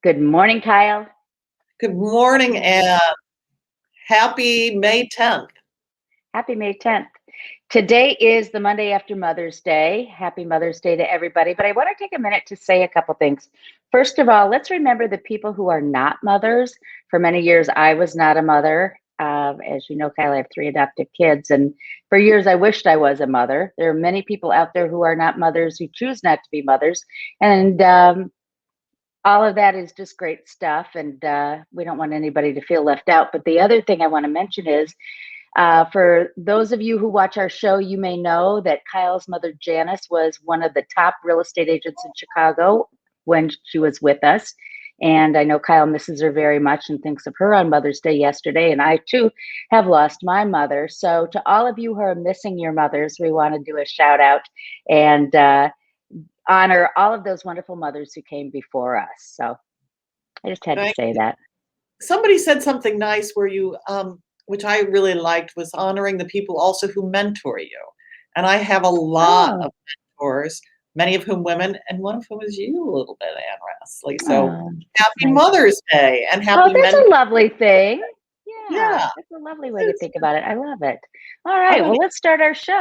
Good morning, Kyle. Good morning and happy May 10th. Happy May 10th. Today is the Monday after Mother's Day. Happy Mother's Day to everybody. But I want to take a minute to say a couple things. First of all, let's remember the people who are not mothers. For many years, I was not a mother. As you know, Kyle, I have 3 adoptive kids. And for years, I wished I was a mother. There are many people out there who are not mothers, who choose not to be mothers. And all of that is just great stuff. And we don't want anybody to feel left out. But the other thing I want to mention is, for those of you who watch our show, you may know that Kyle's mother, Janice, was one of the top real estate agents in Chicago when she was with us. And I know Kyle misses her very much and thinks of her on Mother's Day yesterday. And I, too, have lost my mother. So to all of you who are missing your mothers, we want to do a shout out and honor all of those wonderful mothers who came before us. So I just had to say that. Somebody said something nice where you, which I really liked, was honoring the people also who mentor you. And I have a lot of mentors, many of whom women, and one of whom is you a little bit, Ann Rossley. So happy Mother's Day and happy that's a lovely thing. Yeah. That's a lovely way to think about it. I love it. All right, well, let's start our show.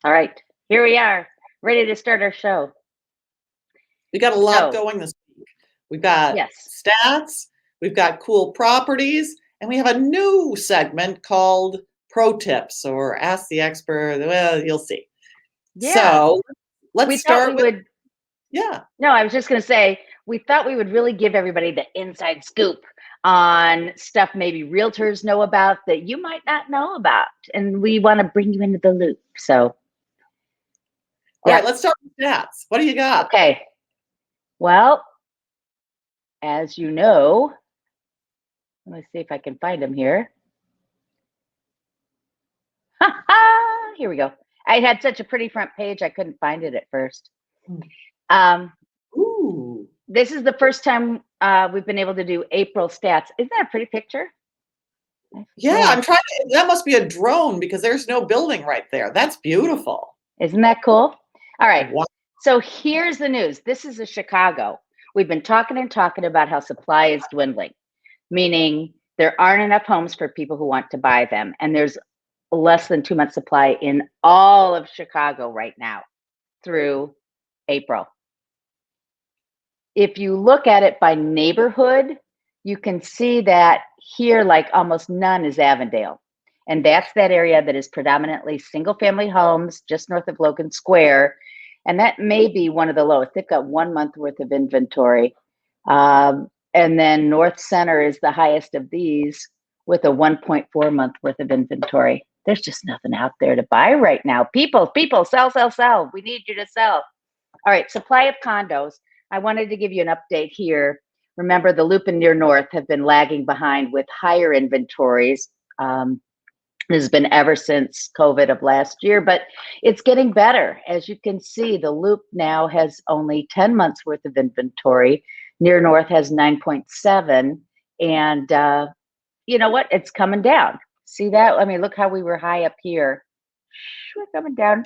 All right, here we are, ready to start our show. We got a lot going this week. We've got stats, we've got cool properties, and we have a new segment called Pro Tips or Ask the Expert. Well, you'll see. Yeah. So let's start with. No, I was just going to say, we thought we would really give everybody the inside scoop on stuff maybe realtors know about that you might not know about. And we want to bring you into the loop. So. All right, let's start with stats. What do you got? Okay. Well, as you know, let me see if I can find them here. Here we go. I had such a pretty front page, I couldn't find it at first. This is the first time we've been able to do April stats. Isn't that a pretty picture? Yeah, I'm trying to, that must be a drone because there's no building right there. That's beautiful. Isn't that cool? All right. Wow. So here's the news. This is Chicago. We've been talking about how supply is dwindling, meaning there aren't enough homes for people who want to buy them. And there's less than 2 months supply in all of Chicago right now through April. If you look at it by neighborhood, you can see that here, like almost none is Avondale. And that's that area that is predominantly single family homes just north of Logan Square. And that may be one of the lowest. They've got 1 month worth of inventory. And then North Center is the highest of these with a 1.4 month worth of inventory. There's just nothing out there to buy right now. People, sell. We need you to sell. All right, supply of condos. I wanted to give you an update here. Remember, the Loop and Near North have been lagging behind with higher inventories. This has been ever since COVID of last year, but it's getting better. As you can see, the Loop now has only 10 months worth of inventory. Near North has 9.7. And you know what? It's coming down. See that? I mean, look how we were high up here. We're coming down.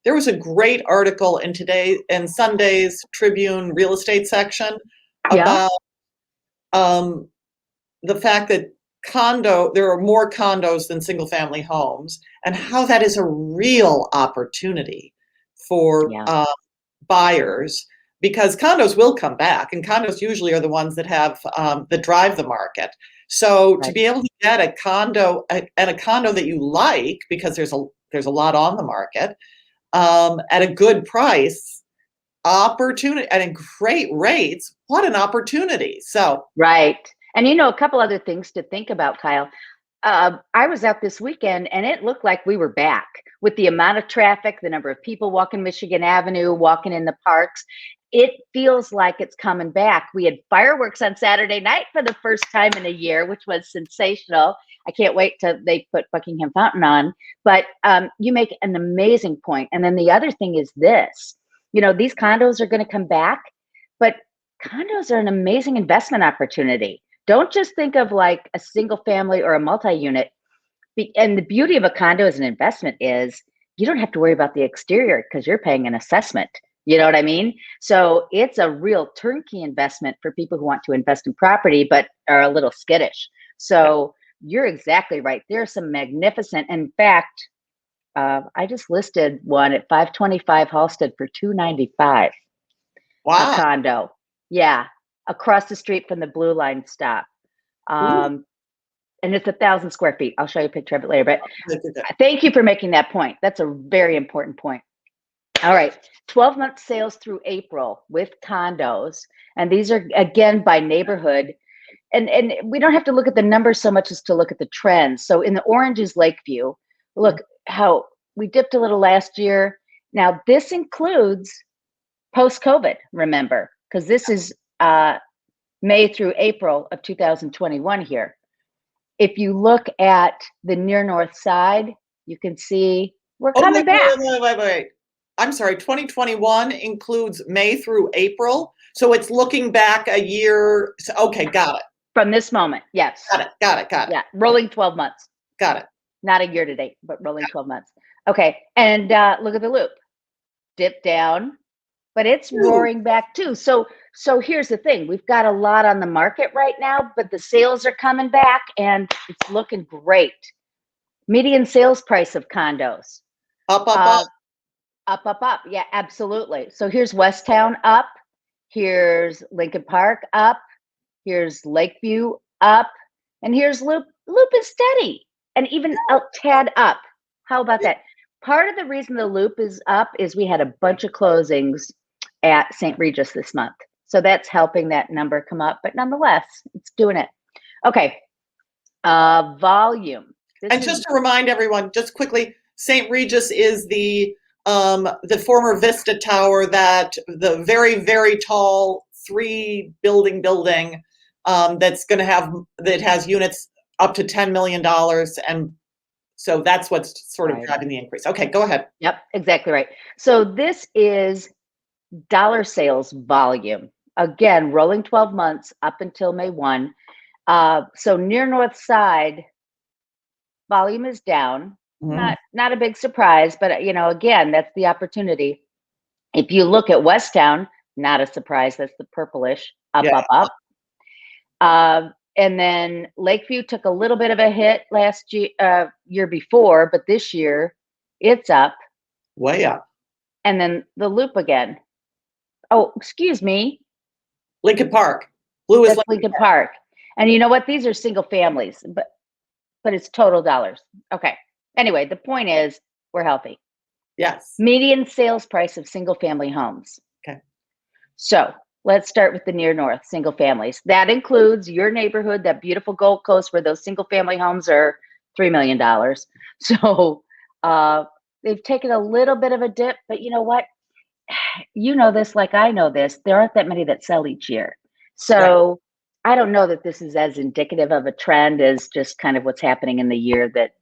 There was a great article in Sunday's Tribune real estate section about the fact that there are more condos than single family homes and how that is a real opportunity for buyers, because condos will come back and condos usually are the ones that have that drive the market. So to be able to get a condo and a condo that you like, because there's a lot on the market at a good price, opportunity and at great rates, what an opportunity. So right. And a couple other things to think about, Kyle. I was out this weekend and it looked like we were back with the amount of traffic, the number of people walking Michigan Avenue, walking in the parks. It feels like it's coming back. We had fireworks on Saturday night for the first time in a year, which was sensational. I can't wait till they put Buckingham Fountain on. But you make an amazing point. And then the other thing is this, these condos are going to come back, but condos are an amazing investment opportunity. Don't just think of like a single family or a multi-unit. And the beauty of a condo as an investment is you don't have to worry about the exterior because you're paying an assessment. You know what I mean? So it's a real turnkey investment for people who want to invest in property but are a little skittish. So you're exactly right. There's some magnificent, in fact, I just listed one at 525 Halsted for $295. A Wow. condo. Yeah. Across the street from the Blue Line stop. And it's 1,000 square feet. I'll show you a picture of it later, but thank you for making that point. That's a very important point. All right. 12-month sales through April with condos. And these are, again, by neighborhood. And we don't have to look at the numbers so much as to look at the trends. So in the orange is Lakeview. Look how we dipped a little last year. Now, this includes post-COVID, remember, because this is May through April of 2021 here. If you look at the near north side, you can see we're coming back. Wait. I'm sorry, 2021 includes May through April. So it's looking back a year. Okay, got it. From this moment, yes. Got it. Yeah, rolling 12 months. Got it. Not a year to date, but rolling 12 months. Okay, and look at the loop. Dip down, but it's roaring back too. So here's the thing. We've got a lot on the market right now, but the sales are coming back and it's looking great. Median sales price of condos. Up. Up. Yeah, absolutely. So here's Westtown up. Here's Lincoln Park up. Here's Lakeview up. And here's Loop. Loop is steady and even a tad up. How about that? Part of the reason the Loop is up is we had a bunch of closings at St. Regis this month. So that's helping that number come up. But nonetheless, it's doing it. Okay. Volume. Just to remind everyone, just quickly, St. Regis is the former Vista Tower, that the very, very tall 3-building that's going to that has units up to $10 million. And so that's what's sort of driving the increase. Okay, go ahead. Yep, exactly right. So this is dollar sales volume. Again, rolling 12 months up until May 1. So near north side, volume is down. Not a big surprise, but again, that's the opportunity. If you look at Westtown, not a surprise. That's the purplish up. And then Lakeview took a little bit of a hit last year before, but this year it's up. Way up. And then the Loop again. Oh, excuse me. Lincoln Park. Blue is Lincoln Park. And you know what? These are single families, but it's total dollars. Okay. Anyway, the point is we're healthy. Yes. Median sales price of single family homes. Okay. So let's start with the near north single families. That includes your neighborhood, that beautiful Gold Coast where those single family homes are $3 million. So they've taken a little bit of a dip, but you know what? You know this like I know this. There aren't that many that sell each year. So I don't know that this is as indicative of a trend as just kind of what's happening in the year that,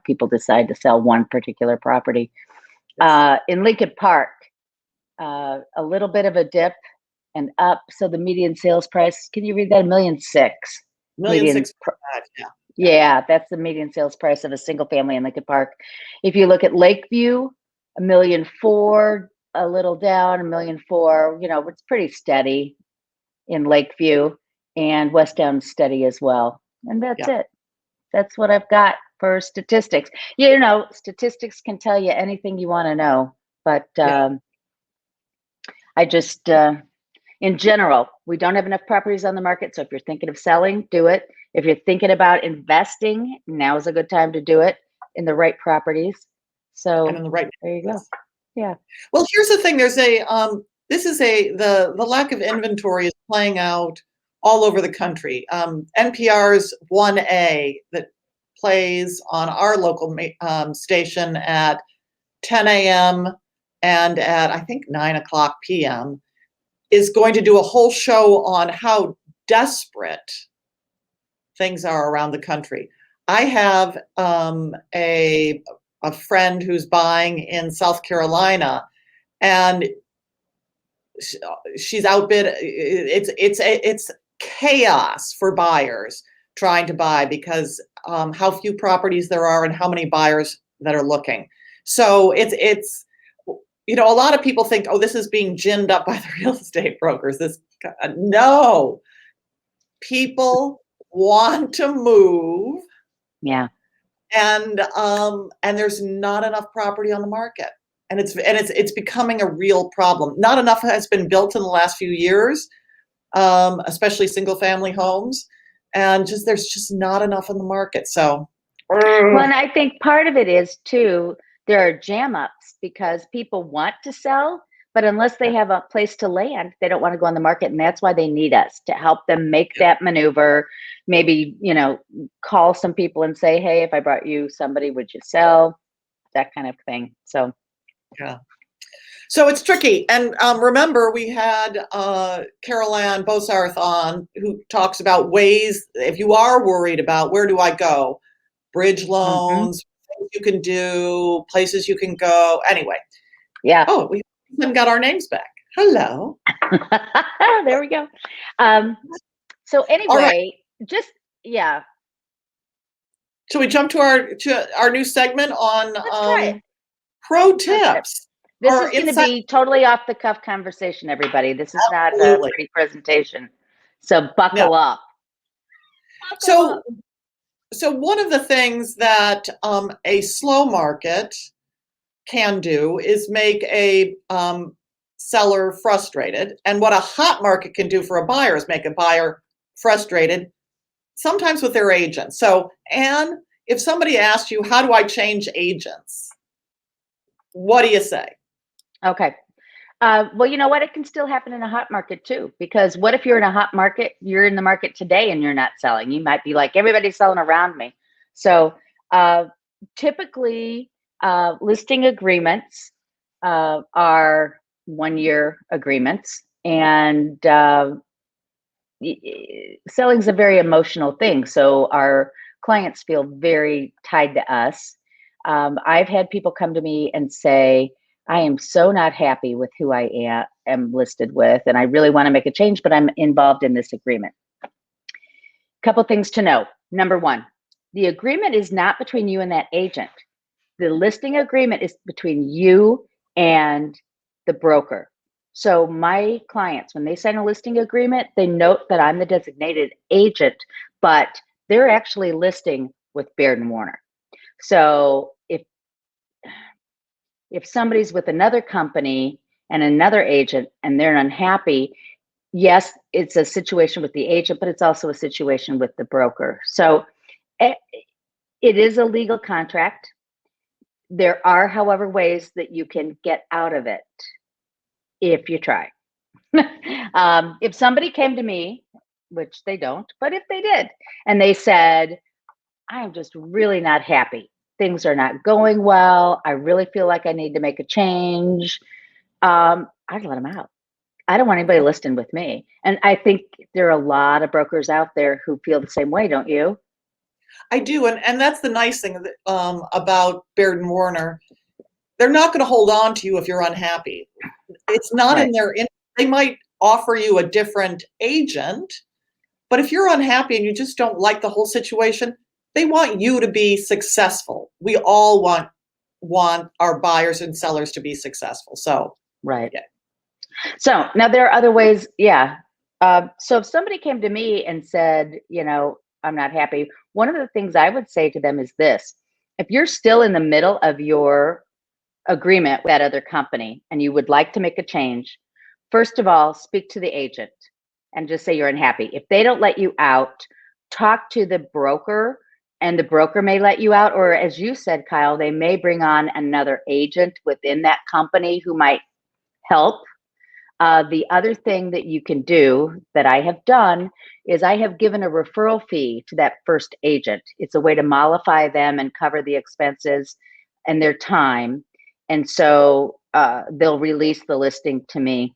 people decide to sell one particular property. In Lincoln Park, a little bit of a dip and up. So the median sales price, can you read that? $1.6 million. $1.6 million. Yeah, that's the median sales price of a single family in Lincoln Park. If you look at Lakeview, $1.4 million, a little down, $1.4 million. It's pretty steady in Lakeview, and Westtown's steady as well. And that's it. That's what I've got for statistics. Statistics can tell you anything you want to know, but I just, in general, we don't have enough properties on the market. So if you're thinking of selling, do it. If you're thinking about investing, now is a good time to do it in the right properties. So and in the right there you go. Yeah. Well, here's the thing. There's the lack of inventory is playing out all over the country. NPR's 1A that plays on our local station at 10 a.m. and at, I think, 9 o'clock p.m., is going to do a whole show on how desperate things are around the country. I have a friend who's buying in South Carolina, and she's outbid. It's chaos for buyers trying to buy because how few properties there are and how many buyers that are looking. So it's a lot of people think, oh, this is being ginned up by the real estate brokers. No, people want to move. Yeah. And there's not enough property on the market. And it's becoming a real problem. Not enough has been built in the last few years, especially single family homes. And there's just not enough in the market. So well, and I think part of it is too, there are jam ups because people want to sell, but unless they have a place to land, they don't want to go on the market. And that's why they need us to help them make that maneuver. Maybe, call some people and say, hey, if I brought you somebody, would you sell? That kind of thing. So, yeah. So it's tricky. And remember, we had Carol Ann Bosarth on, who talks about ways, if you are worried about where do I go, bridge loans, things you can do, places you can go. Anyway. Yeah. Oh, we haven't got our names back. Hello. There we go. So anyway, yeah. Shall we jump to our new segment on pro tips? This is going to be totally off the cuff conversation, everybody. This is not a pretty presentation. So buckle up. So one of the things that a slow market can do is make a seller frustrated. And what a hot market can do for a buyer is make a buyer frustrated, sometimes with their agent. So, Anne, if somebody asked you, how do I change agents? What do you say? Okay. Well, you know what? It can still happen in a hot market too, because what if you're in a hot market, you're in the market today and you're not selling? You might be like, everybody's selling around me. So typically listing agreements are 1-year agreements, and selling is a very emotional thing. So our clients feel very tied to us. I've had people come to me and say, I am so not happy with who I am listed with, and I really want to make a change, but I'm involved in this agreement. Couple things to know. Number one, the agreement is not between you and that agent. The listing agreement is between you and the broker. So my clients, when they sign a listing agreement, they note that I'm the designated agent, but they're actually listing with Baird Warner. So if somebody's with another company and another agent and they're unhappy, yes, it's a situation with the agent, but it's also a situation with the broker. So it is a legal contract. There are, however, ways that you can get out of it if you try. If somebody came to me, which they don't, but if they did, and they said, I am just really not happy. Things are not going well. I really feel like I need to make a change. I'd let them out. I don't want anybody listing with me. And I think there are a lot of brokers out there who feel the same way, don't you? I do. And that's the nice thing about Baird and Warner. They're not going to hold on to you if you're unhappy. It's not in their interest. They might offer you a different agent, but if you're unhappy and you just don't like the whole situation, they want you to be successful. We all want our buyers and sellers to be successful. So, right. Yeah. So now there are other ways. Yeah. So if somebody came to me and said, I'm not happy, one of the things I would say to them is this: if you're still in the middle of your agreement with that other company and you would like to make a change, first of all, speak to the agent and just say you're unhappy. If they don't let you out, talk to the broker, and the broker may let you out. Or as you said, Kyle, they may bring on another agent within that company who might help. The other thing that you can do that I have done is I have given a referral fee to that first agent. It's a way to mollify them and cover the expenses and their time. And so they'll release the listing to me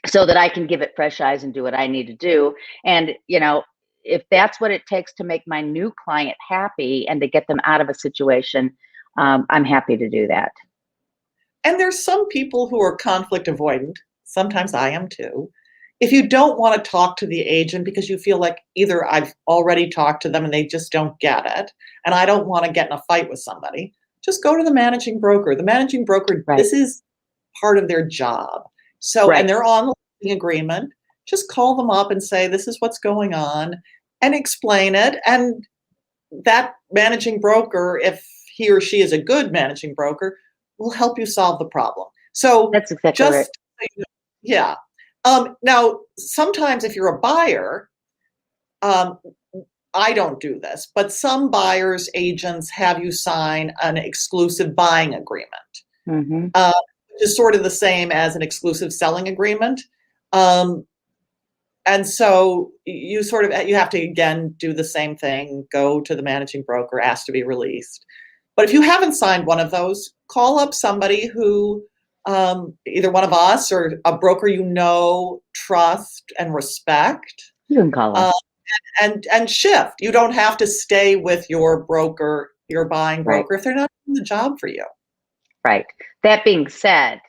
so that I can give it fresh eyes and do what I need to do. And, if that's what it takes to make my new client happy and to get them out of a situation, I'm happy to do that. And there's some people who are conflict avoidant. Sometimes I am too. If you don't want to talk to the agent because you feel like either I've already talked to them and they just don't get it, and I don't want to get in a fight with somebody, just go to the managing broker. The managing broker, Right. this is part of their job. So, Right. and they're on the listing agreement. Just call them up and say, this is what's going on, and explain it. And that managing broker, if he or she is a good managing broker, will help you solve the problem. So That's exactly right. just, yeah. Now, sometimes if you're a buyer, I don't do this, but some buyers agents have you sign an exclusive buying agreement, Mm-hmm. which is sort of the same as an exclusive selling agreement. And so you have to, again, do the same thing, go to the managing broker, ask to be released. But if you haven't signed one of those, call up somebody who, either one of us or a broker trust, and respect, You can call us. and shift. You don't have to stay with your broker, your buying Right. broker, if they're not doing the job for you. Right. That being said,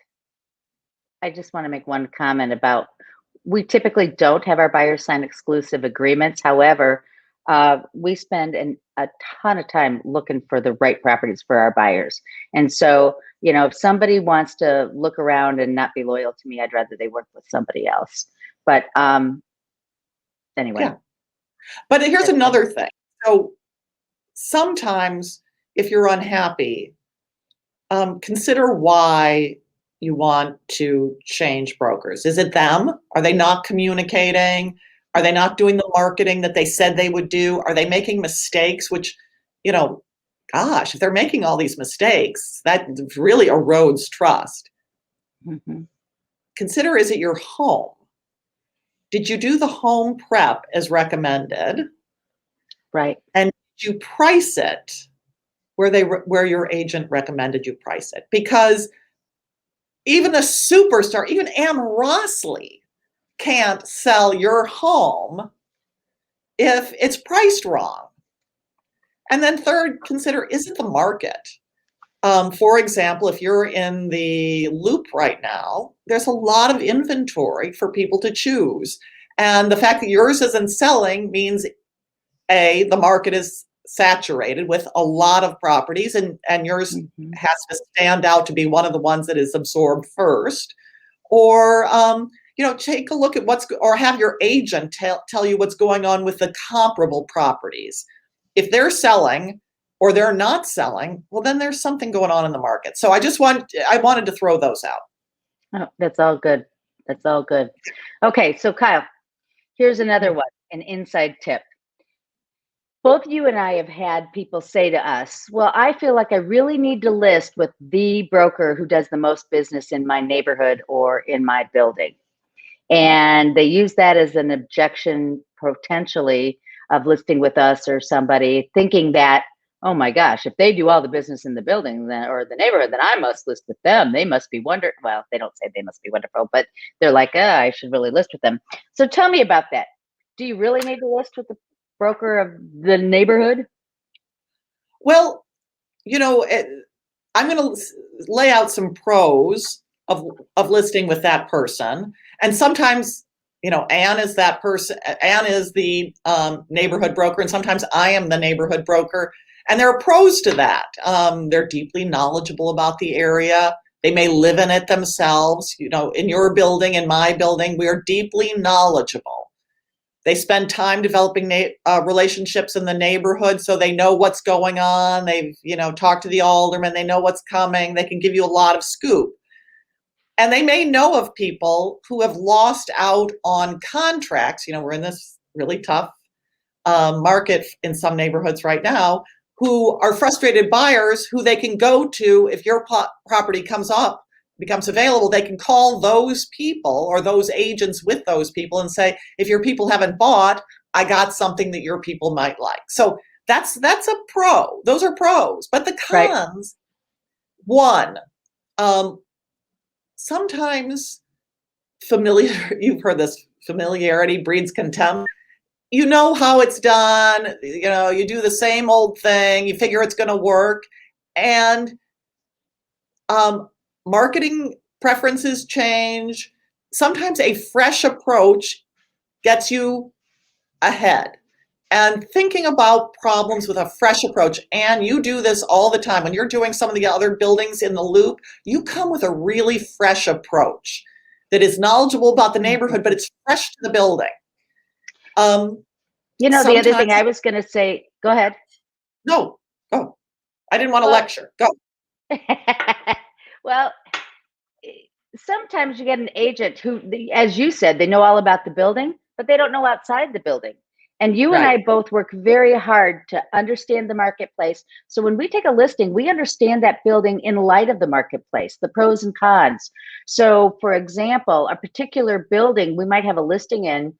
I just want to make one comment about we typically don't have our buyers sign exclusive agreements. However, we spend a ton of time looking for the right properties for our buyers. And so, if somebody wants to look around and not be loyal to me, I'd rather they work with somebody else. But anyway. Yeah. But here's another thing. So sometimes if you're unhappy, consider why you want to change brokers. Is it them? Are they not communicating? Are they not doing the marketing that they said they would do? Are they making mistakes? Which, gosh, if they're making all these mistakes, that really erodes trust. Mm-hmm. Consider, is it your home? Did you do the home prep as recommended? Right. And did you price it where your agent recommended you price it? Because even a superstar, even Ann Rossley, can't sell your home if it's priced wrong. And then third, consider, is it the market? For example, if you're in the Loop right now, there's a lot of inventory for people to choose. And the fact that yours isn't selling means, A, the market is saturated with a lot of properties, and yours Mm-hmm. has to stand out to be one of the ones that is absorbed first. Or take a look at or have your agent tell you what's going on with the comparable properties. If they're selling or they're not selling, well, then there's something going on in the market. So I wanted to throw those out. Oh, that's all good. That's all good. Okay, so Kyle, here's another one, an inside tip. Both you and I have had people say to us, well, I feel like I really need to list with the broker who does the most business in my neighborhood or in my building. And they use that as an objection potentially of listing with us or somebody, thinking that, oh my gosh, if they do all the business in the building or the neighborhood, then I must list with them. They must be wonderful. Well, they don't say they must be wonderful, but they're like, I should really list with them. So tell me about that. Do you really need to list with the broker of the neighborhood? Well, I'm going to lay out some pros of listing with that person. And sometimes, Anne is that person. Anne is the neighborhood broker, and sometimes I am the neighborhood broker. And there are pros to that. They're deeply knowledgeable about the area. They may live in it themselves. In your building, in my building, we are deeply knowledgeable. They spend time developing relationships in the neighborhood, so they know what's going on. They've, talked to the alderman. They know what's coming. They can give you a lot of scoop. And they may know of people who have lost out on contracts. We're in this really tough market in some neighborhoods right now, who are frustrated buyers who they can go to if your property comes up becomes available, they can call those people or those agents with those people and say, if your people haven't bought, I got something that your people might like. So that's a pro. Those are pros. But the Right. cons, one, sometimes you've heard this, familiarity breeds contempt. You know how it's done, you do the same old thing, you figure it's going to work, and marketing preferences change. Sometimes a fresh approach gets you ahead. And thinking about problems with a fresh approach, and you do this all the time. When you're doing some of the other buildings in the loop, you come with a really fresh approach that is knowledgeable about the neighborhood, but it's fresh to the building. The other Sometimes, thing I was going to say, go ahead. no, go. I didn't want to Well, lecture. Go. well, sometimes you get an agent who, as you said, they know all about the building, but they don't know outside the building. And you and Right. I both work very hard to understand the marketplace. So when we take a listing, we understand that building in light of the marketplace, the pros and cons. So for example, a particular building, we might have a listing in,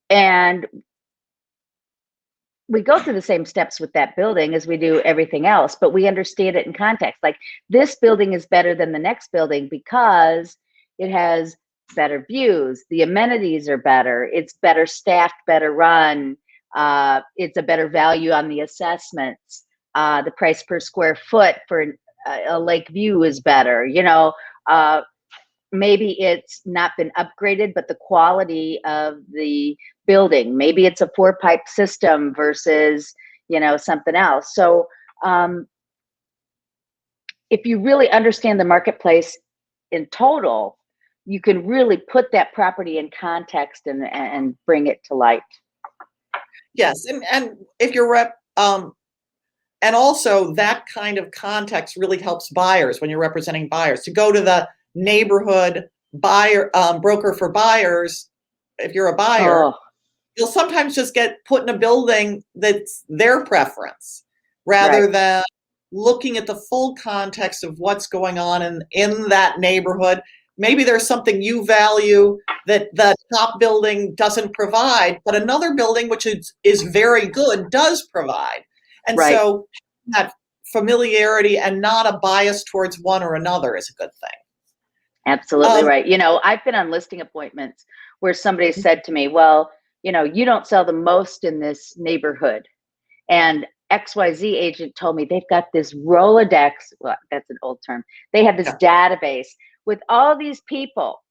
and we go through the same steps with that building as we do everything else, but we understand it in context. Like, this building is better than the next building because it has better views, the amenities are better, it's better staffed, better run, it's a better value on the assessments, the price per square foot for a lake view is better, maybe it's not been upgraded, but the quality of the building, maybe it's a 4-pipe system versus, something else. So if you really understand the marketplace in total, you can really put that property in context and bring it to light. Yes, and if you're and also that kind of context really helps buyers when you're representing buyers to go to the neighborhood buyer broker for buyers. If you're a buyer, Oh, you'll sometimes just get put in a building that's their preference right, rather than looking at the full context of what's going on in that neighborhood. Maybe there's something you value that the top building doesn't provide, but another building, which is very good, does provide. And right. so that familiarity and not a bias towards one or another is a good thing. Absolutely right. I've been on listing appointments where somebody said to me, well, you don't sell the most in this neighborhood. And XYZ agent told me they've got this Rolodex. Well, that's an old term. They have this Yeah. database with all these people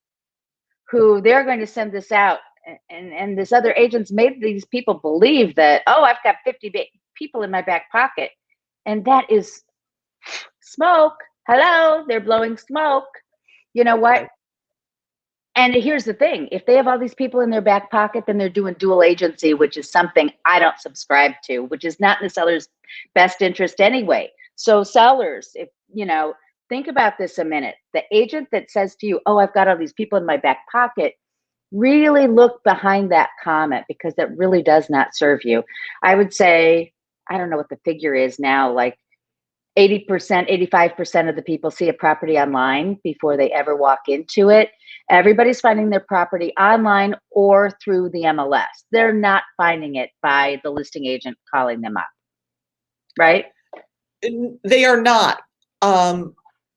who they're going to send this out. And this other agent's made these people believe that, oh, I've got 50 people in my back pocket. And that is smoke. Hello, they're blowing smoke. You know what? Right. And here's the thing, if they have all these people in their back pocket, then they're doing dual agency, which is something I don't subscribe to, which is not in the seller's best interest anyway. So sellers, if think about this a minute. The agent that says to you, oh, I've got all these people in my back pocket, really look behind that comment, because that really does not serve you. I would say, I don't know what the figure is now, like 80%, 85% of the people see a property online before they ever walk into it. Everybody's finding their property online or through the MLS. They're not finding it by the listing agent calling them up, right? They are not.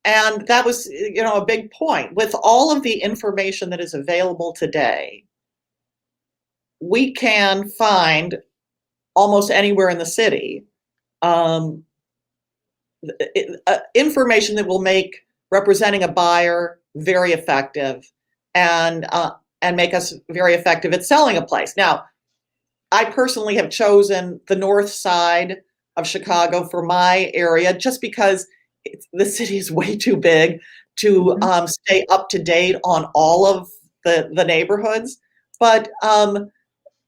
And that was, a big point. With all of the information that is available today, we can find almost anywhere in the city information that will make representing a buyer very effective and make us very effective at selling a place. Now, I personally have chosen the north side of Chicago for my area just because the city is way too big to stay up to date on all of the neighborhoods. But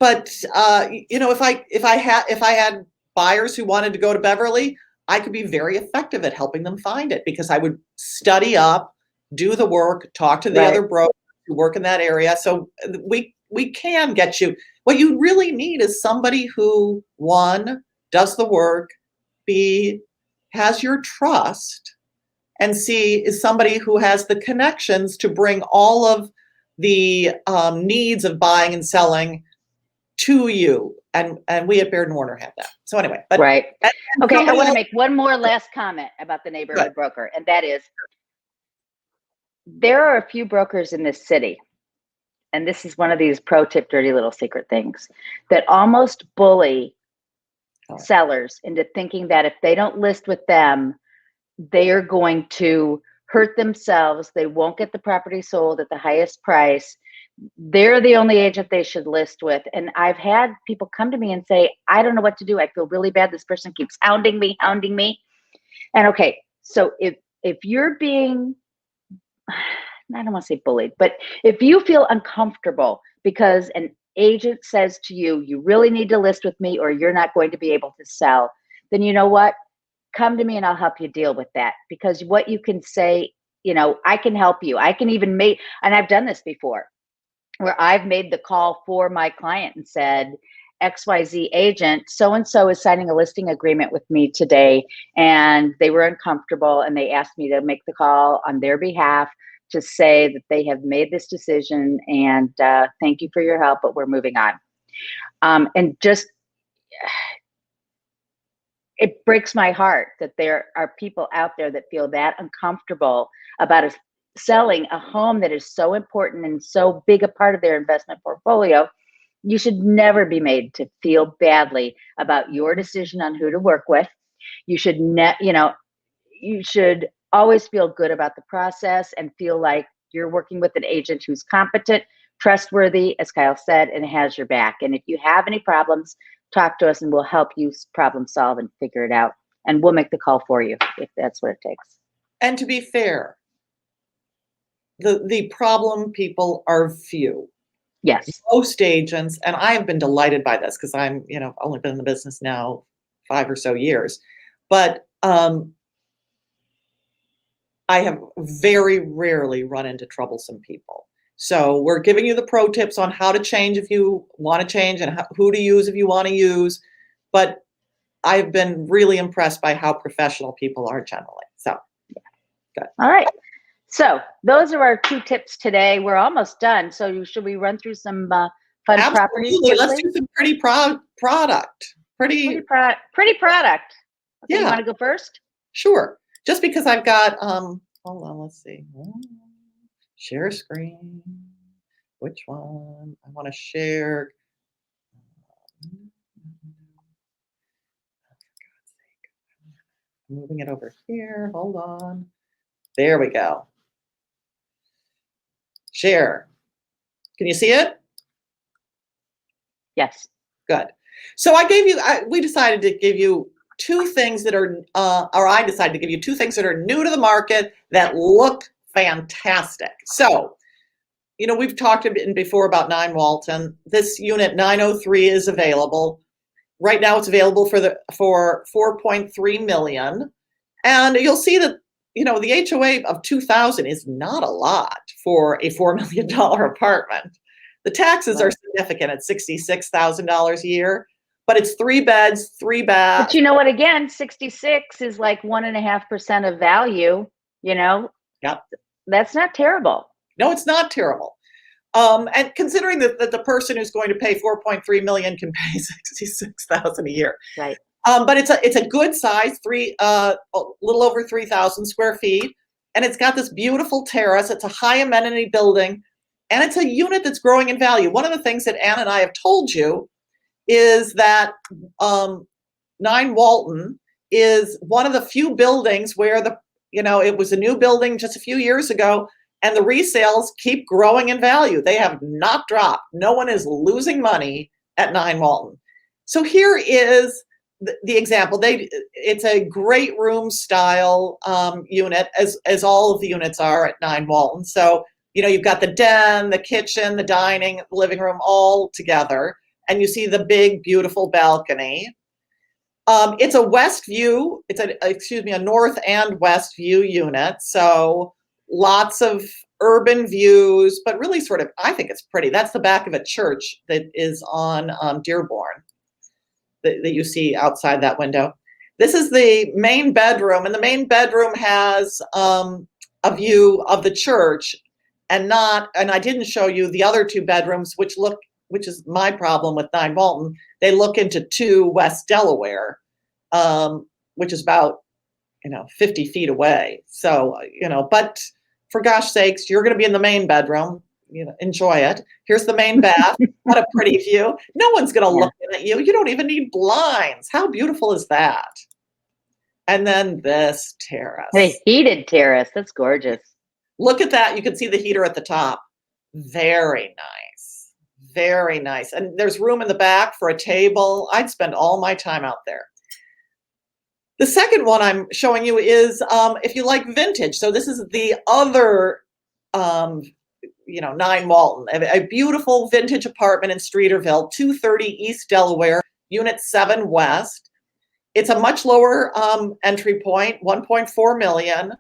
if I had buyers who wanted to go to Beverly, I could be very effective at helping them find it because I would study up, do the work, talk to the Right. other brokers who work in that area. So we can get you. What you really need is somebody who, one, does the work, B, has your trust, and see is somebody who has the connections to bring all of the needs of buying and selling to you. And we at Baird Warner have that. So anyway, but right. Okay, I want to else, make one more last comment about the neighborhood good. broker, and that is there are a few brokers in this city, and this is one of these pro tip dirty little secret things that almost bully sellers into thinking that if they don't list with them, they are going to hurt themselves. They won't get the property sold at the highest price. They're the only agent they should list with. And I've had people come to me and say, I don't know what to do. I feel really bad. This person keeps hounding me. And okay, so if you're being, I don't want to say bullied, but if you feel uncomfortable because an agent says to you, you really need to list with me or you're not going to be able to sell, then you know what? Come to me and I'll help you deal with that. Because what you can say, I can help you. I can even make, and I've done this before, where I've made the call for my client and said, XYZ agent, so-and-so is signing a listing agreement with me today. And they were uncomfortable and they asked me to make the call on their behalf to say that they have made this decision and thank you for your help, but we're moving on. And just, it breaks my heart that there are people out there that feel that uncomfortable about selling a home that is so important and so big a part of their investment portfolio. You should never be made to feel badly about your decision on who to work with. You should you should always feel good about the process and feel like you're working with an agent who's competent, trustworthy, as Kyle said, and has your back. And if you have any problems, talk to us and we'll help you problem solve and figure it out. And we'll make the call for you if that's what it takes. And to be fair, the problem people are few. Yes. Most agents, and I have been delighted by this because I'm, only been in the business now 5 or so years, but I have very rarely run into troublesome people. So we're giving you the pro tips on how to change if you want to change and who to use if you want to use. But I've been really impressed by how professional people are generally. So, good. All right. So those are our 2 tips today. We're almost done. So should we run through some fun properties quickly? Let's do some pretty product. Pretty product. Okay, yeah. You want to go first? Sure. Just because I've got, hold on, let's see. Share screen. Which one? I want to share. For God's sake. I'm moving it over here. Hold on. There we go. Share. Can you see it? Yes. Good. So we decided to give you 2 things that are, or I decided to give you 2 things that are new to the market that look fantastic. So, we've talked before about 9 Walton. This unit 903 is available. Right now it's available for $4.3 million. And you'll see that, the HOA of $2,000 is not a lot for a $4 million apartment. The taxes are significant at $66,000 a year. But it's 3 beds, 3 baths. But you know what? Again, 66 is like 1.5% of value. Yep. That's not terrible. No, it's not terrible. And considering that the person who's going to pay $4.3 million can pay $66,000 a year, right? But it's a good size, a little over 3,000 square feet, and it's got this beautiful terrace. It's a high amenity building, and it's a unit that's growing in value. One of the things that Ann and I have told you is that 9 Walton is one of the few buildings where it was a new building just a few years ago, and the resales keep growing in value. They have not dropped. No one is losing money at 9 Walton. So here is the example. It's a great room style unit, as all of the units are at 9 Walton. So you've got the den, the kitchen, the dining, the living room all together. And you see the big, beautiful balcony. It's a west view. It's a north and west view unit. So lots of urban views, but really I think it's pretty. That's the back of a church that is on Dearborn that you see outside that window. This is the main bedroom, and the main bedroom has a view of the church, and I didn't show you the other two bedrooms, which is my problem with 9 Walton. They look into 2 West Delaware, which is about 50 feet away. So, but for gosh sakes, you're going to be in the main bedroom. Enjoy it. Here's the main bath. What a pretty view. No one's going to look at you. You don't even need blinds. How beautiful is that? And then this terrace. The heated terrace. That's gorgeous. Look at that. You can see the heater at the top. Very nice. Very nice. And there's room in the back for a table. I'd spend all my time out there. The second one I'm showing you is if you like vintage. So this is the other 9 Walton, a beautiful vintage apartment in Streeterville, 230 East Delaware, Unit 7 West. It's a much lower entry point, 1.4 million.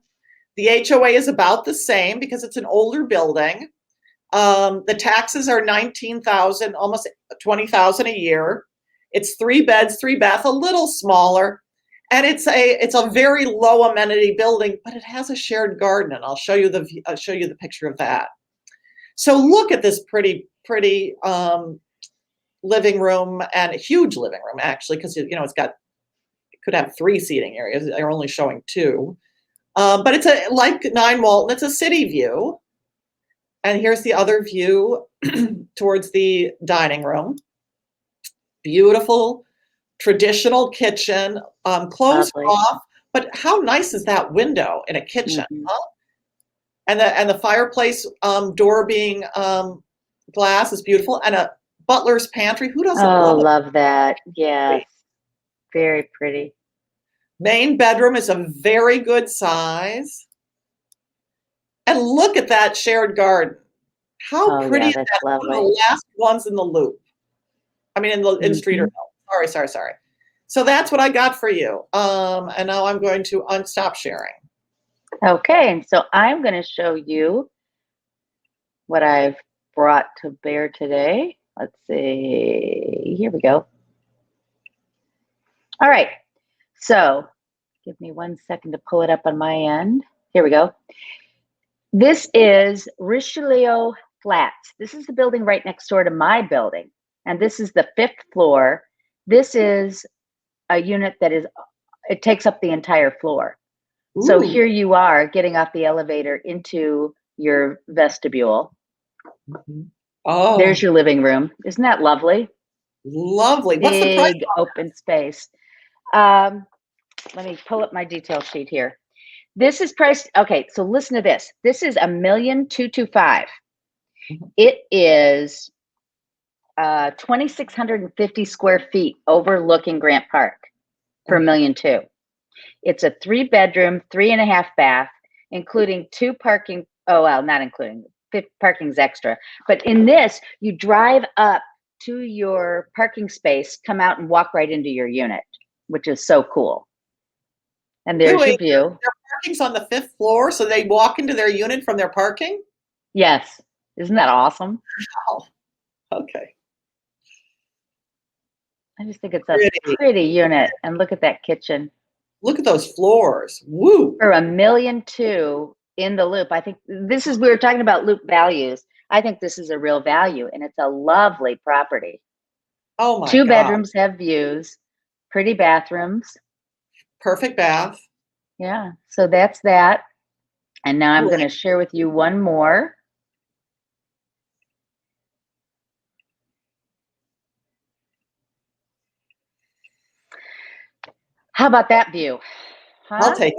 The HOA is about the same because it's an older building. The taxes are $19,000, almost $20,000 a year. It's 3 beds, 3 bath, a little smaller. And it's a very low amenity building, but it has a shared garden, and I'll show you the picture of that. So look at this pretty living room, and a huge living room actually, because it could have 3 seating areas. They're only showing 2, but it's like 9 Walton. It's a city view, and here's the other view towards the dining room. Beautiful. Traditional kitchen, closed off, but how nice is that window in a kitchen, huh? And the fireplace door being glass is beautiful, and a butler's pantry. Who doesn't love that? Yes, very pretty. Main bedroom is a very good size, and look at that shared garden. How pretty is that? Lovely. One of the last ones in the loop. I mean, in Streeterville. Sorry. So that's what I got for you. And now I'm going to unstop sharing. Okay, and so I'm going to show you what I've brought to bear today. Let's see. Here we go. All right. So give me 1 second to pull it up on my end. Here we go. This is Richelieu Flats. This is the building right next door to my building. And this is the 5th floor. This is a unit that it takes up the entire floor. Ooh. So here you are getting off the elevator into your vestibule. Oh, there's your living room. Isn't that lovely? Lovely. What's the price? Big open space. Let me pull up my detail sheet here. This is priced. Okay, so listen to this. This is $1,225,000. It is 2,650 square feet overlooking Grant Park for $1,200,000. It's a 3-bedroom, 3.5 bath, including 2 parking. Oh, well, not including. Parking's extra. But in this, you drive up to your parking space, come out and walk right into your unit, which is so cool. And there's your view. Their parking's on the 5th floor, so they walk into their unit from their parking? Yes. Isn't that awesome? Wow. Okay. I just think it's a pretty unit. And look at that kitchen. Look at those floors. Woo. For $1,200,000 in the loop. I think we were talking about loop values. I think this is a real value, and it's a lovely property. Oh my God. 2 bedrooms have views, pretty bathrooms. Perfect bath. Yeah. So that's that. And now I'm going to share with you one more. How about that view? Huh? I'll take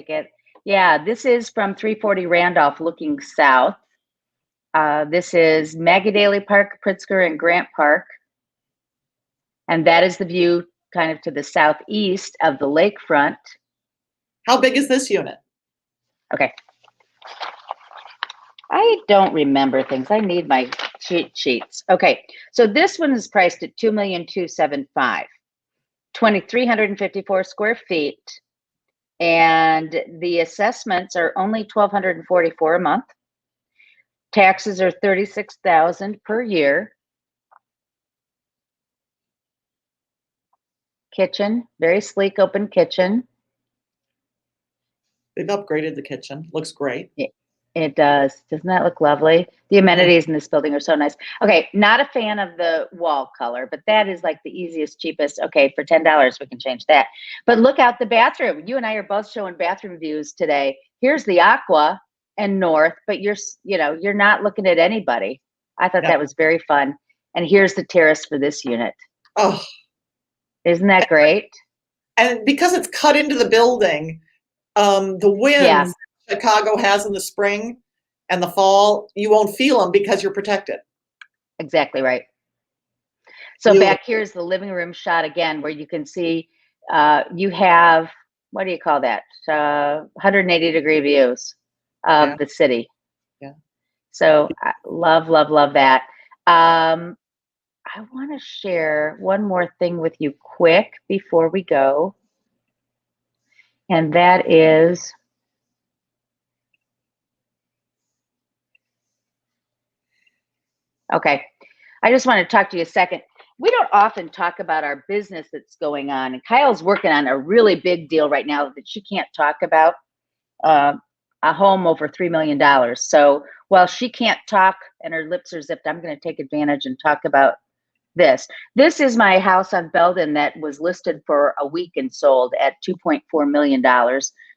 it. Yeah, this is from 340 Randolph looking south. This is Maggie Daly Park, Pritzker, and Grant Park. And that is the view kind of to the southeast of the lakefront. How big is this unit? Okay. I don't remember things. I need my cheat sheets. Okay, so this one is priced at $2,275,000. 2,354 square feet, and the assessments are only $1,244 a month. Taxes are $36,000 per year. kitchen, very sleek open kitchen. They've upgraded the kitchen. Looks great. It does. Doesn't that look lovely? The amenities in this building are so nice. Okay, not a fan of the wall color, but that is like the easiest, cheapest. Okay, for $10, we can change that. But look out the bathroom. You and I are both showing bathroom views today. Here's the aqua and north, but you're not looking at anybody. I thought that was very fun. And here's the terrace for this unit. Oh, isn't that great? And because it's cut into the building, the winds Chicago has in the spring and the fall, you won't feel them because you're protected. Exactly right. So back here's the living room shot again, where you can see you have, what do you call that? 180-degree views of the city. Yeah. So I love, love, love that. I want to share one more thing with you quick before we go. And that is, okay, I just want to talk to you a second. We don't often talk about our business that's going on. And Kyle's working on a really big deal right now that she can't talk about, a home over $3 million. So while she can't talk and her lips are zipped, I'm going to take advantage and talk about this. This is my house on Belden that was listed for a week and sold at $2.4 million.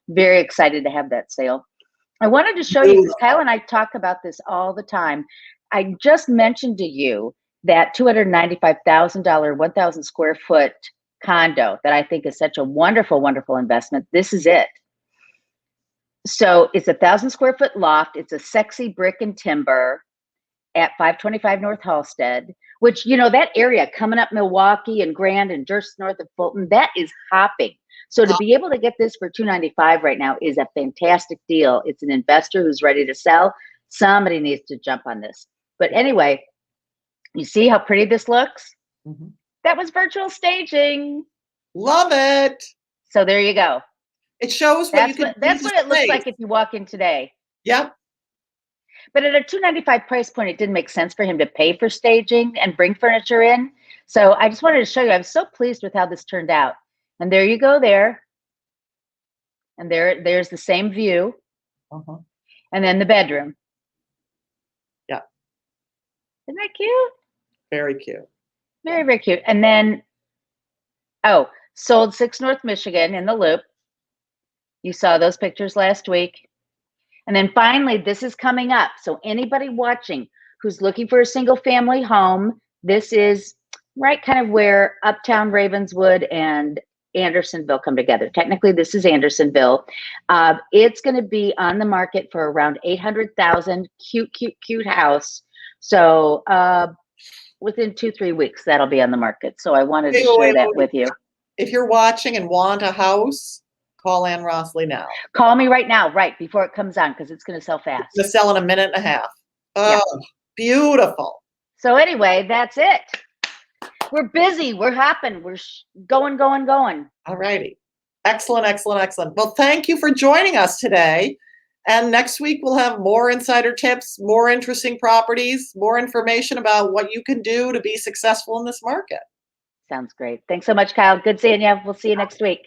Very excited to have that sale. I wanted to show you, because Kyle and I talk about this all the time. I just mentioned to you that $295,000, 1,000 square foot condo that I think is such a wonderful, wonderful investment. This is it. So it's 1,000 square foot loft. It's a sexy brick and timber at 525 North Halsted, which, that area coming up Milwaukee and Grand and just north of Fulton, that is hopping. So to be able to get this for $295 right now is a fantastic deal. It's an investor who's ready to sell. Somebody needs to jump on this. But anyway, you see how pretty this looks? Mm-hmm. That was virtual staging. Love it. So there you go. It shows what that's what it looks like if you walk in today. Yep. But at a $295 price point, it didn't make sense for him to pay for staging and bring furniture in. So I just wanted to show you, I'm so pleased with how this turned out. And there you go there. And there's the same view. Uh-huh. And then the bedroom. Yeah. Isn't that cute? Very cute. Very, very cute. And then, sold 6 North Michigan in the Loop. You saw those pictures last week. And then finally, this is coming up. So anybody watching who's looking for a single family home, this is right kind of where Uptown Ravenswood and Andersonville come together. Technically, this is Andersonville. It's going to be on the market for around $800,000. Cute, cute, cute house. So within 2-3 weeks, that'll be on the market. So I wanted to share that with you. If you're watching and want a house, call Ann Rossley now. Call me right now, right before it comes on, because it's going to sell fast. It's going to sell in a minute and a half. Oh, beautiful. So anyway, that's it. We're busy. We're hopping. We're going. All righty. Excellent, excellent, excellent. Well, thank you for joining us today. And next week, we'll have more insider tips, more interesting properties, more information about what you can do to be successful in this market. Sounds great. Thanks so much, Kyle. Good seeing you. We'll see you next week.